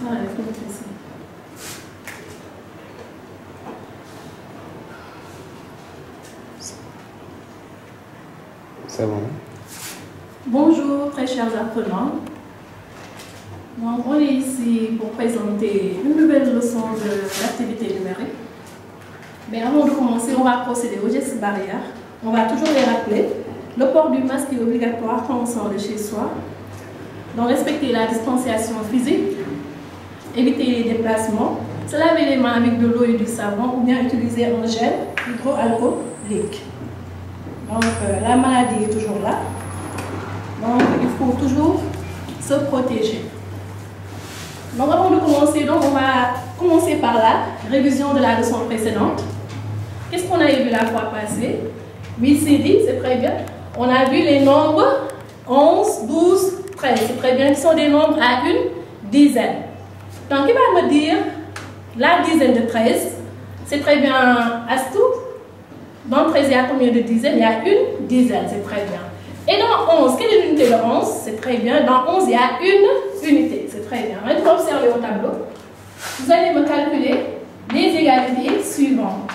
Ah, il faut mettre ici. C'est bon. Bonjour, très chers apprenants. Donc, on est ici pour présenter une nouvelle leçon de l'activité numérique. Mais avant de commencer, on va procéder aux gestes barrières. On va toujours les rappeler. Le port du masque est obligatoire quand on sort de chez soi. Donc, respecter la distanciation physique, éviter les déplacements, se laver les mains avec de l'eau et du savon ou bien utiliser un gel hydroalcoolique. Donc, la maladie est toujours là. Donc, il faut toujours se protéger. Donc, avant de commencer, on va commencer par la révision de la leçon précédente. Qu'est-ce qu'on a vu la fois passée? 8, c'est 10, c'est très bien. On a vu les nombres 11, 12, 13. C'est très bien, ce sont des nombres à une dizaine. Donc, il va me dire la dizaine de 13. C'est très bien, Astou. Dans 13, il y a combien de dizaines? Il y a une dizaine, c'est très bien. Et dans 11, quelle est l'unité de 11? C'est très bien. Dans 11, il y a une unité, c'est très bien. Maintenant, observez au tableau. Vous allez me calculer les égalités suivantes.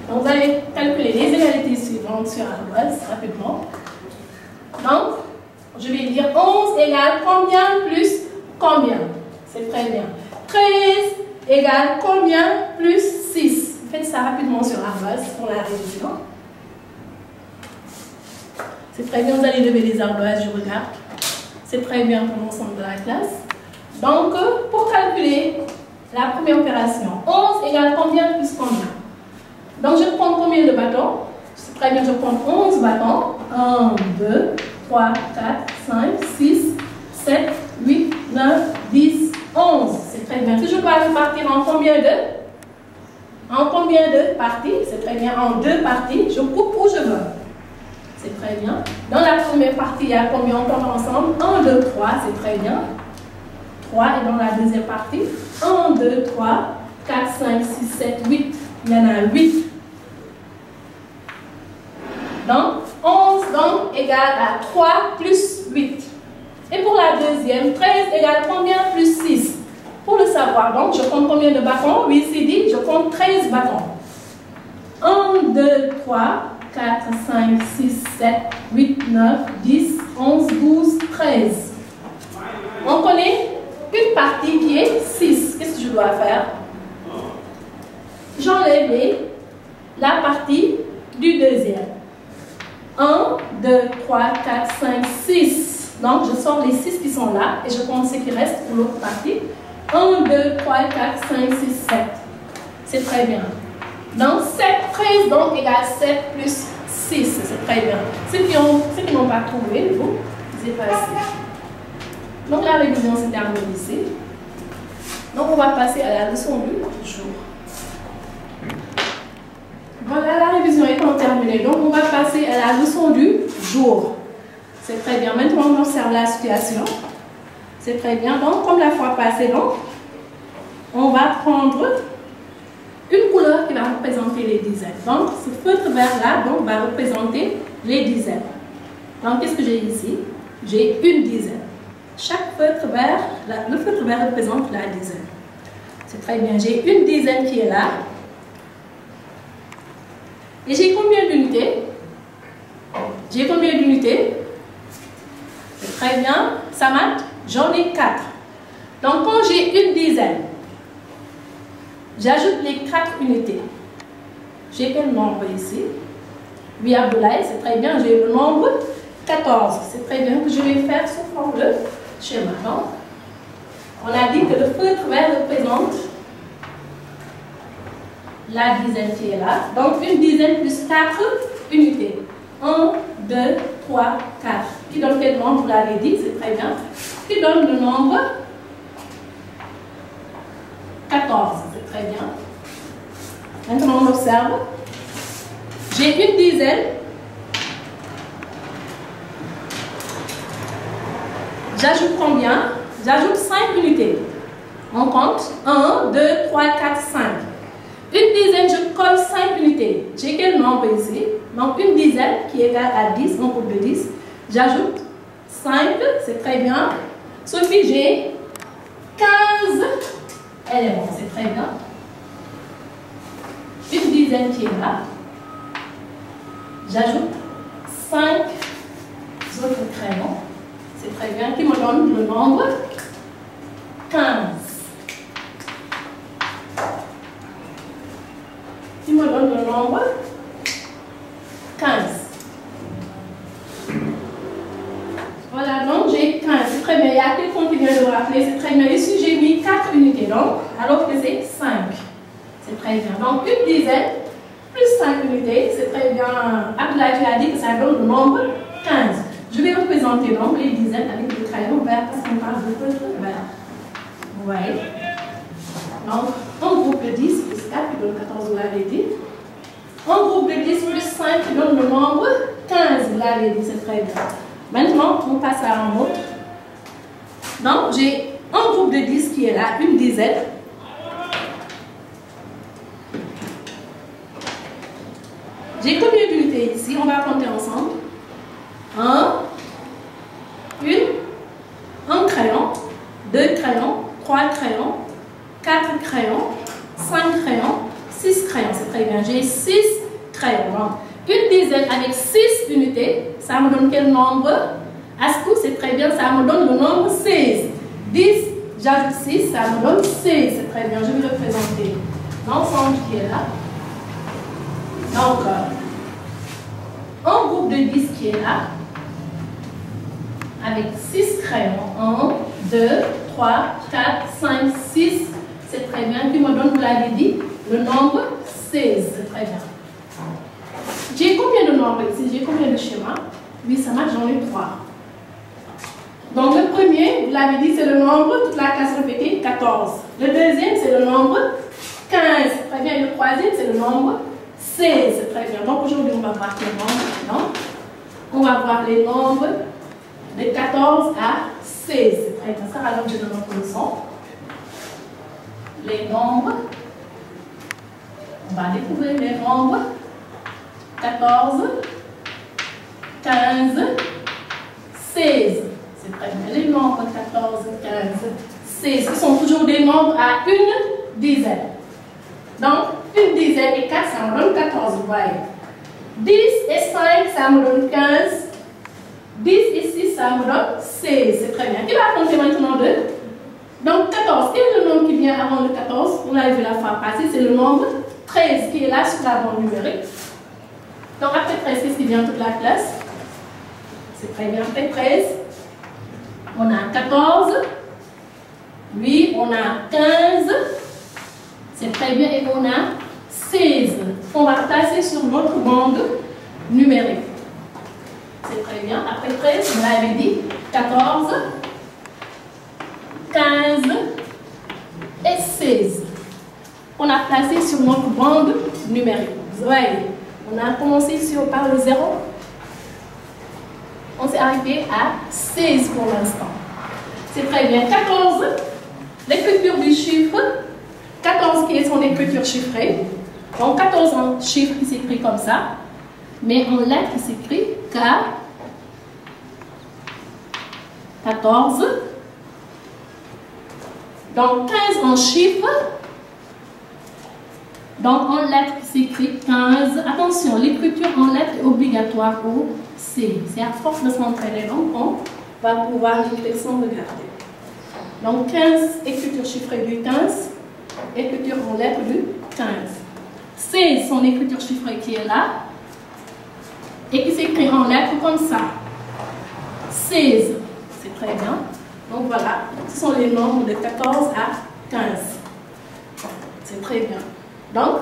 Donc, vous allez calculer les égalités suivantes sur ardoise rapidement. Donc, je vais dire 11 égale combien plus combien? C'est très bien. 13 égale combien plus 6? Faites ça rapidement sur ardoise pour la révision. C'est très bien, vous allez lever les ardoises, je regarde. C'est très bien pour l'ensemble de la classe. Donc, pour calculer la première opération, 11 égale combien plus combien? Donc, je prends combien de bâtons? C'est très bien, je prends 11 bâtons. 1, 2, 3, 4, 5, 6, 7, 8, 9, 10, 11. C'est très bien. Si je dois répartir en combien de parties? C'est très bien, en 2 parties. Je coupe où je veux. C'est très bien. Dans la première partie, il y a combien? On compte ensemble. 1, 2, 3. C'est très bien. 3. Et dans la deuxième partie, 1, 2, 3, 4, 5, 6, 7, 8. Il y en a 8. Donc, 11 donc, égale à 3 plus 8. Et pour la deuxième, 13 égale combien plus 6? Pour le savoir, donc, je compte combien de bâtons? Oui, c'est dit, je compte 13 bâtons. 1, 2, 3, 4, 5, 6, 7, 8, 9, 10, 11, 12, 13. On connaît une partie qui est 6. Qu'est-ce que je dois faire? J'enlève la partie du deuxième. 1, 2, 3, 4, 5, 6. Donc, je sors les 6 qui sont là et je compte ce qui reste pour l'autre partie. 1, 2, 3, 4, 5, 6, 7. C'est très bien. Donc, 7, 13, donc, égale 7 plus 6. C'est très bien. Ceux qui n'ont pas trouvé, vous effacez. Donc, la révision s'est terminée ici. Donc, on va passer à la leçon du jour. Voilà, la révision étant terminée, donc on va passer à la leçon du jour. C'est très bien. Maintenant, on observe la situation. C'est très bien. Donc, comme la fois passée, donc, on va prendre une couleur qui va représenter les dizaines. Donc, ce feutre vert-là va représenter les dizaines. Donc, qu'est-ce que j'ai ici? J'ai une dizaine. Chaque feutre vert, le feutre vert représente la dizaine. C'est très bien. J'ai une dizaine qui est là. Et j'ai combien d'unités? J'ai combien d'unités? C'est très bien. Samad, j'en ai 4. Donc, quand j'ai une dizaine, j'ajoute les 4 unités. J'ai quel nombre ici? Oui, Abdoulaye, c'est très bien. J'ai le nombre 14. C'est très bien que je vais faire sous forme de schéma. Donc, on a dit que le feutre vert représente la dizaine qui est là. Donc, une dizaine plus 4 unités. 1, 2, 3, 4. Qui donne quel nombre? Vous l'avez dit, c'est très bien. Qui donne le nombre 14. C'est très bien. Maintenant, on observe. J'ai une dizaine. J'ajoute combien? J'ajoute 5 unités. On compte 1, 2, 3, 4, 5. nombres ici. Donc, une dizaine qui est égale à 10, un groupe de 10. J'ajoute 5, c'est très bien. Sophie, j'ai 15 éléments, c'est très bien. Une dizaine qui est là. J'ajoute 5 autres crayons. C'est très bien. Qui me donne le nombre 15. Qui me donne le nombre 15. Voilà, donc j'ai 15. C'est très bien. Il y a quelqu'un qui vient de me rappeler. C'est très bien. Ici, j'ai mis 4 unités, donc, alors que c'est 5. C'est très bien. Donc, une dizaine plus 5 unités, c'est très bien. Abdoulaye, tu as dit que ça donne le nombre 15. Je vais représenter donc les dizaines avec le crayon vert parce qu'on parle de peu vert. Vous voyez? Donc, un groupe de 10 plus 4 qui donne 14, vous l'avez dit. Un groupe de 10 plus 5 qui donne le nombre 15, vous l'avez dit, c'est très bien. Maintenant, on passe à un autre. Donc, j'ai un groupe de 10 qui est là, une dizaine. J'ai combien d'unités ici? On va compter ensemble. Un crayon, 2 crayons, 3 crayons, 4 crayons, 5 crayons, 6 crayons. C'est très bien. J'ai 6 crayons. Donc, une dizaine avec 6 unités, ça me donne quel nombre? Ascou, c'est très bien. Ça me donne le nombre 16. 10, j'ajoute 6, ça me donne 16. C'est très bien. Je vais représenter l'ensemble qui est là. Donc, un groupe de 10 qui est là, avec 6 crayons. 1, 2, 3, 4, 5, 6. C'est très bien. Qui me donne, vous l'avez dit, le nombre 16. C'est très bien. J'ai combien de nombres ici? J'ai combien de schémas? Oui, ça marche, j'en ai 3. Donc, le premier, vous l'avez dit, c'est le nombre, toute la classe répétée, 14. Le deuxième, c'est le nombre 15. Très bien. Et le troisième, c'est le nombre 16, c'est très bien. Donc aujourd'hui, on va voir les nombres. Non? On va voir les nombres de 14 à 16. C'est très bien. Ça va l'objet de notre leçon. Les nombres. On va découvrir les nombres 14, 15, 16. C'est très bien. Les nombres 14, 15, 16, ce sont toujours des nombres à une dizaine. Donc, une dizaine et 4, ça me donne 14, vous voyez. 10 et 5, ça me donne 15. 10 et 6, ça me donne 16. C'est très bien. Qui va compter maintenant 2? Donc, 14. Quel est le nombre qui vient avant le 14? On l'a vu la fois passée, c'est le nombre 13 qui est là sur la bande numérique. Donc, après 13, qu'est-ce qui vient toute la classe? C'est très bien. Après 13, on a 14. Oui, on a 15. C'est très bien. Et on a 16. On va placer sur notre bande numérique. C'est très bien. Après 13, on l'avait dit, 14, 15 et 16. On a placé sur notre bande numérique. Vous voyez, on a commencé par le 0. On s'est arrivé à 16 pour l'instant. C'est très bien. 14, l'écriture du chiffre. 14 qui est son écriture chiffrée. Donc 14 en chiffre qui s'écrit comme ça. Mais en lettres qui s'écrit K. 14. Donc 15 en chiffre. Donc en lettres qui s'écrit 15. Attention, l'écriture en lettres est obligatoire au C. C'est à force de s'entraîner. Donc on va pouvoir l'écrire sans regarder. Donc 15, écriture chiffrée du 15. Écriture en lettres du 15. 16, son écriture chiffrée qui est là. Et qui s'écrit en lettres comme ça. 16. C'est très bien. Donc voilà, ce sont les nombres de 14 à 15. C'est très bien. Donc,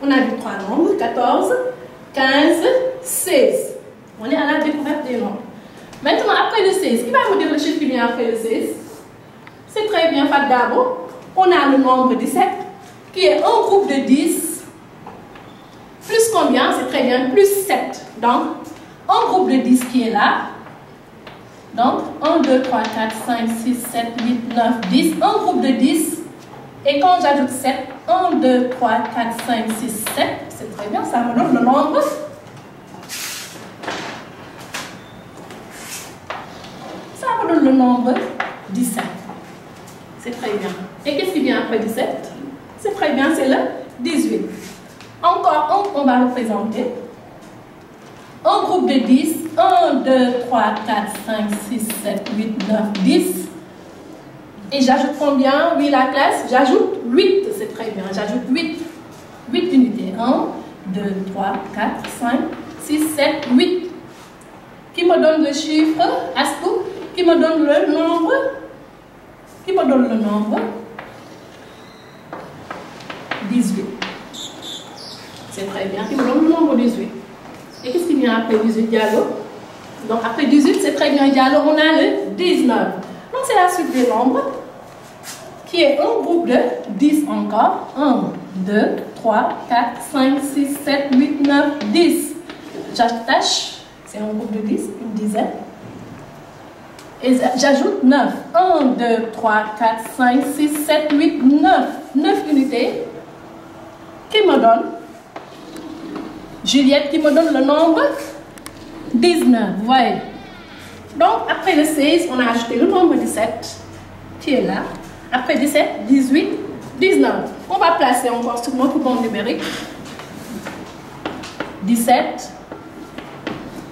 on a vu 3 nombres, 14, 15, 16. On est à la découverte des nombres. Maintenant, après le 16, qui va me dire le chiffre qui vient après le 16? C'est très bien, Fadabo. On a le nombre 17, qui est un groupe de 10. Plus combien? C'est très bien, plus 7. Donc, un groupe de 10 qui est là. Donc, 1, 2, 3, 4, 5, 6, 7, 8, 9, 10. Un groupe de 10 Et quand j'ajoute 7, 1, 2, 3, 4, 5, 6, 7, c'est très bien, ça me donne le nombre. Ça me donne le nombre 17. C'est très bien. Et qu'est-ce qui vient après 17? C'est très bien, c'est le 18. Encore, on va représenter un groupe de 10. 1, 2, 3, 4, 5, 6, 7, 8, 9, 10. Et j'ajoute combien? Oui, la classe, j'ajoute 8. C'est très bien, j'ajoute 8. 8 unités. 1, 2, 3, 4, 5, 6, 7, 8. Qui me donne le chiffre? Astou? Qui me donne le nombre? Qui me donne le nombre? 18. C'est très bien. Qui me donne le nombre 18. Et qu'est-ce qui vient après 18, Diallo? Donc après 18, c'est très bien, Diallo, on a le 19. Donc c'est la suite des nombres, qui est un groupe de 10 encore. 1, 2, 3, 4, 5, 6, 7, 8, 9, 10. J'attache, c'est un groupe de 10, une dizaine. Et j'ajoute 9. 1, 2, 3, 4, 5, 6, 7, 8, 9. 9 unités. Qui me donne? Juliette, qui me donne le nombre 19. Voyez. Donc, après le 16, on a ajouté le nombre 17, qui est là. Après 17, 18, 19. On va placer encore sur notre bande numérique. 17,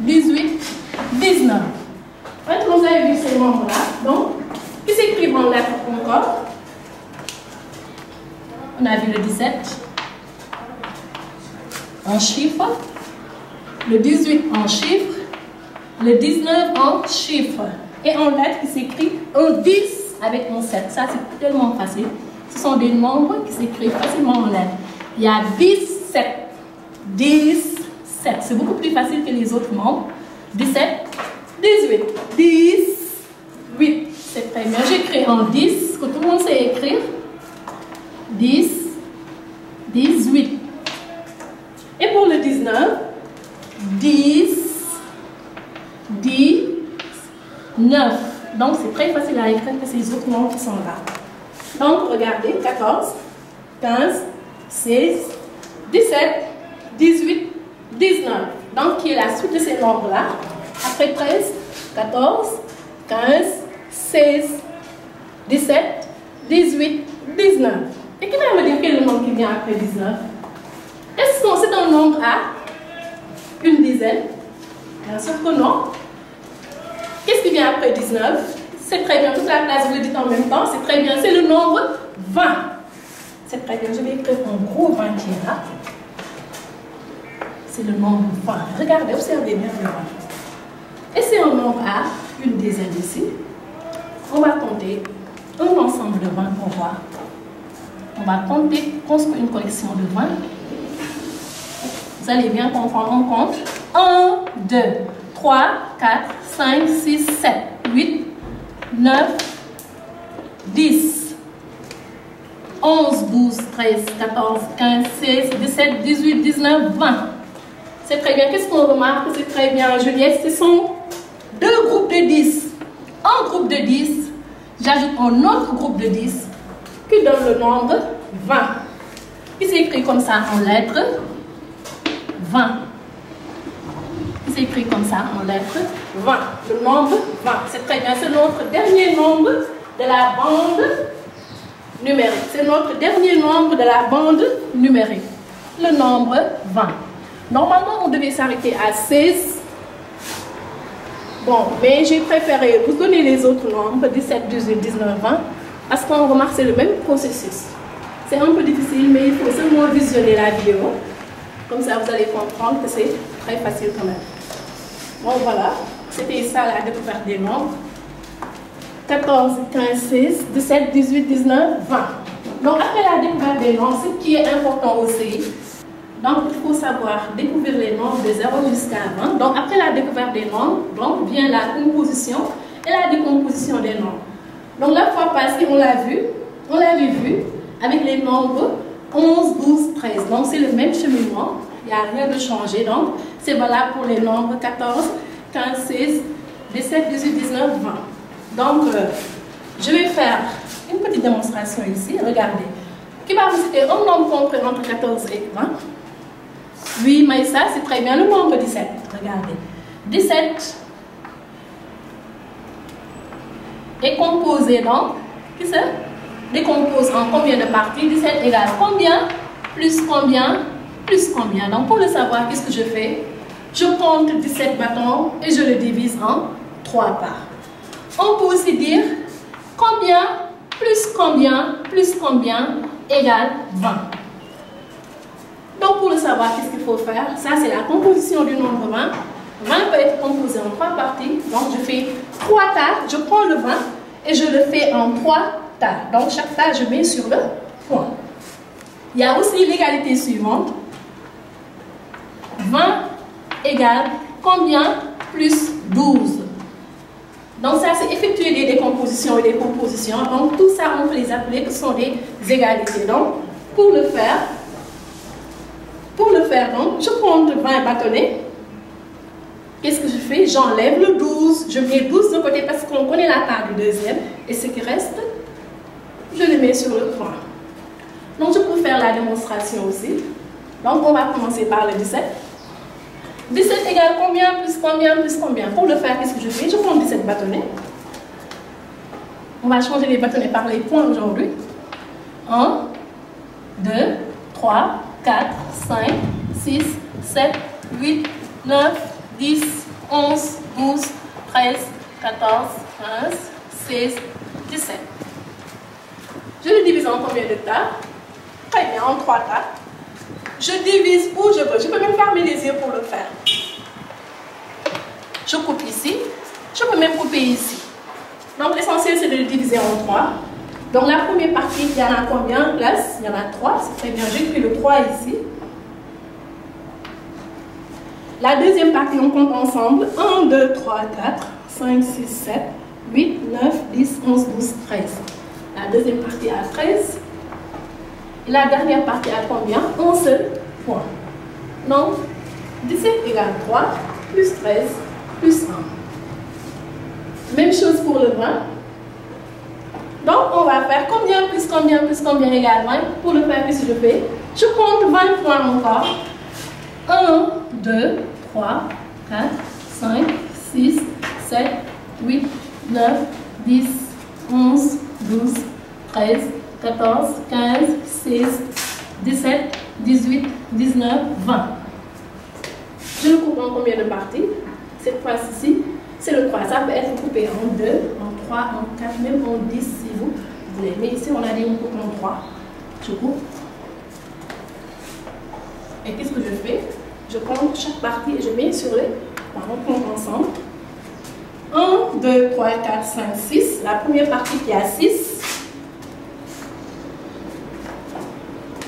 18, 19. Maintenant, vous avez vu ces nombres-là. Donc, qui s'écrivent en lettres encore? On a vu le 17 en chiffres, le 18 en chiffres, le 19 en chiffres. Et en lettres, il s'écrit un 10 avec un 7. Ça, c'est tellement facile. Ce sont des nombres qui s'écrivent facilement en lettres. Il y a 17. 17. C'est beaucoup plus facile que les autres nombres. 17, 18, 18. C'est très bien. J'écris en 10, que tout le monde sait écrire. 10, 18. Et pour le 19, 10, 10, 9. Donc, c'est très facile à écrire que ces autres nombres qui sont là. Donc, regardez, 14, 15, 16, 17, 18, 19. Donc, qui est la suite de ces nombres-là. Après 13, 14, 15, 16, 17, 18, 19. Et qui va me dire quel est le nombre qui vient après 19? Est-ce que c'est un nombre à une dizaine? Bien sûr que non. Qu'est-ce qui vient après 19? C'est très bien, toute la classe vous le dit en même temps, c'est très bien, c'est le nombre 20. C'est très bien, je vais écrire un gros 20 qui est là. C'est le nombre 20. Regardez, observez bien le 20. Et c'est un nombre à une dizaine ici. On va compter un ensemble de 20 pour voir. On va compter, construire une collection de 20. Vous allez bien comprendre, on compte 1, 2, 3, 4, 5, 6, 7, 8, 9, 10, 11, 12, 13, 14, 15, 16, 17, 18, 19, 20. C'est très bien. Qu'est-ce qu'on remarque? C'est très bien, Juliette. Ce sont deux groupes de 10. Un groupe de 10, j'ajoute un autre groupe de 10 qui donne le nombre 20. Il s'écrit comme ça en lettres 20. Il s'écrit comme ça en lettres 20. Le nombre 20. C'est très bien. C'est notre dernier nombre de la bande numérique. C'est notre dernier nombre de la bande numérique. Le nombre 20. Normalement, on devait s'arrêter à 16. Bon, mais j'ai préféré vous donner les autres nombres, 17, 18, 19, 20, parce qu'on remarque que c'est le même processus. C'est un peu difficile, mais il faut seulement visionner la vidéo. Comme ça, vous allez comprendre que c'est très facile quand même. Bon, voilà. C'était ça la découverte des nombres. 14, 15, 16, 17, 18, 19, 20. Donc, après la découverte des nombres, ce qui est important aussi, donc il faut savoir découvrir les nombres de 0 jusqu'à 20. Donc, après la découverte des nombres, donc, vient la composition et la décomposition des nombres. Donc, la fois passée, on l'avait vu avec les nombres 11, 12, 13. Donc, c'est le même cheminement. Il n'y a rien de changé. Donc, c'est valable pour les nombres 14, 15, 16, 17, 18, 19, 20. Donc, je vais faire une petite démonstration ici. Regardez. qui va vous citer un nombre compris entre 14 et 20. Oui, mais ça, c'est très bien. Le nombre 17. Regardez. 17 est composé donc, qui se décompose en combien de parties? 17 égale combien plus combien plus combien? Donc, pour le savoir, qu'est-ce que je fais? Je compte 17 bâtons et je le divise en 3 parts. On peut aussi dire combien plus combien égale 20. Donc, pour le savoir, qu'est-ce qu'il faut faire? Ça, c'est la composition du nombre 20. 20 peut être composé en 3 parties. Donc, je fais 3 tas. Je prends le 20 et je le fais en 3 tas. Donc, chaque tas, je mets sur le point. Il y a aussi l'égalité suivante. 20 égale combien plus 12. Donc, ça, c'est effectuer des décompositions et des compositions. Donc, tout ça, on peut les appeler que ce sont des égalités. Donc, pour le faire, donc, je compte 20 bâtonnets. Qu'est-ce que je fais? J'enlève le 12. Je mets 12 de côté parce qu'on connaît la part du deuxième. Et ce qui reste, je le mets sur le point. Donc, je peux faire la démonstration aussi. Donc, on va commencer par le 17. 17 égale combien plus combien plus combien? Pour le faire, qu'est-ce que je fais? Je prends 17 bâtonnets. On va changer les bâtonnets par les points aujourd'hui. 1, 2, 3, 4, 5, 6, 7, 8, 9, 10, 11, 12, 13, 14, 15, 16, 17. Je le divise en combien de tas? Très bien, en 3 tas. Je divise où je veux. Je peux même fermer les yeux pour le faire. Je coupe ici. Je peux même couper ici. Donc l'essentiel, c'est de le diviser en 3. Donc la première partie, il y en a combien de places? Il y en a 3. C'est très bien. J'écris le 3 ici. La deuxième partie, on compte ensemble. 1, 2, 3, 4, 5, 6, 7, 8, 9, 10, 11, 12, 13. La deuxième partie à 13. Et la dernière partie à combien? Un seul point. Donc, 17 égale 3, plus 13, plus 1. Même chose pour le 20. Donc, on va faire combien plus combien plus combien égale 20. Pour le faire, qu'est-ce que je fais? Je compte 20 points encore. 1, 2, 3, 4, 5, 6, 7, 8, 9, 10, 11, 12, 13, 14, 15, 16, 17, 18, 19, 20. Je le coupe en combien de parties? Cette fois-ci, c'est le 3. Ça peut être coupé en 2, en 3, en 4, même en 10 si vous voulez. Mais ici, on a dit on coupe en 3. Je coupe. Et qu'est-ce que je fais? Je compte chaque partie et je mets sur les... On compte ensemble. 1, 2, 3, 4, 5, 6. La première partie qui a 6.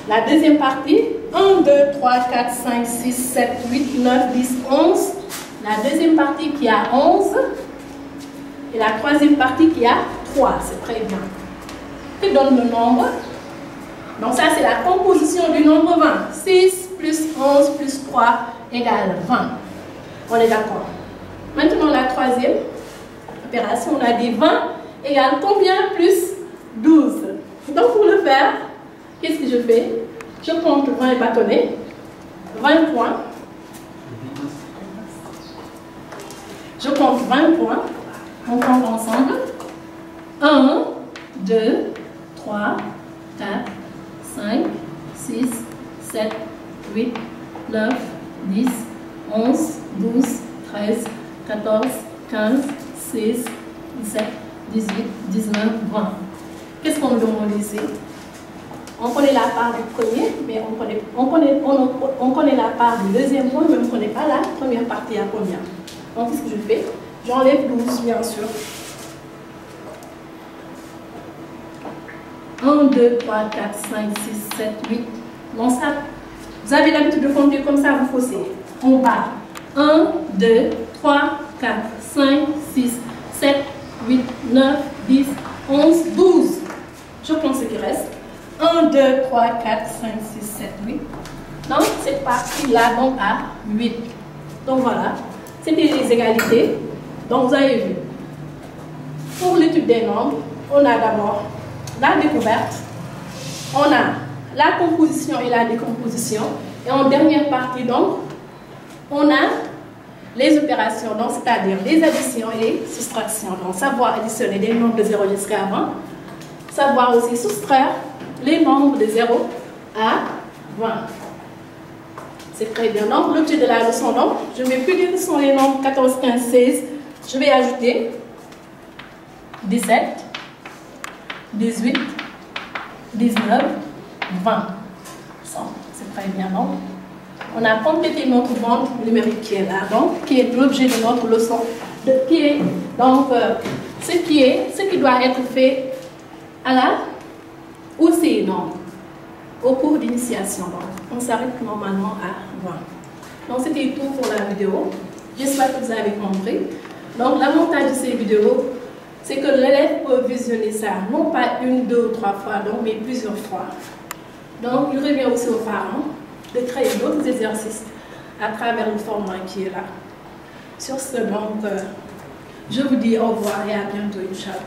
La deuxième partie, 1, 2, 3, 4, 5, 6, 7, 8, 9, 10, 11. La deuxième partie qui a 11. Et la troisième partie qui a 3. C'est très bien. Que donne le nombre? Donc ça, c'est la composition du nombre 20. 6 plus 11 plus 3 égale 20. On est d'accord. Maintenant, la troisième opération, on a dit 20 égale combien plus 12. Donc pour le faire, qu'est-ce que je fais? Je compte 20 bâtonnets, 20 points. Je compte 20 points. On compte ensemble. 1, 2, 3, 4, 5, 6, 7, 8, 9, 10, 11, 12, 13, 14, 15, 16, 17, 18, 19, 20. Qu'est-ce qu'on nous demande ici? On connaît la part du premier, mais on connaît la part du deuxième point, mais on ne connaît pas la première partie à combien. Donc, qu'est-ce que je fais? J'enlève 12, bien sûr. 1, 2, 3, 4, 5, 6, 7, 8. Donc ça, vous avez l'habitude de compter comme ça, vous faussez. On part. 1, 2, 3, 4, 5, 6, 7, 8, 9, 10, 11, 12. Je prends ce qui reste. 1, 2, 3, 4, 5, 6, 7, 8. Donc, cette partie-là, donc, à 8. Donc, voilà. C'était les égalités. Donc, vous avez vu. Pour l'étude des nombres, on a d'abord la découverte. On a la composition et la décomposition. Et en dernière partie, donc, on a les opérations, donc c'est-à-dire les additions et les soustractions. Donc, savoir additionner des nombres de 0 jusqu'à 20. Savoir aussi soustraire les nombres de 0 à 20. C'est très bien. Donc, l'objet de la leçon, donc, je ne vais plus dire que ce sont les nombres 14, 15, 16. Je vais ajouter 17, 18, 19, 20. C'est très bien, non? On a complété notre bande numérique qui est là, donc, qui est l'objet de notre leçon. Ce qui doit être fait à la aussi, non, au cours d'initiation. On s'arrête normalement à 20. Donc, c'était tout pour la vidéo. J'espère que vous avez compris. Donc, l'avantage de ces vidéos, c'est que l'élève peut visionner ça, non pas une, deux ou trois fois, donc, mais plusieurs fois. Donc, il revient aussi aux parents de créer d'autres exercices à travers le format qui est là. Sur ce, donc, je vous dis au revoir et à bientôt, Inch'Allah.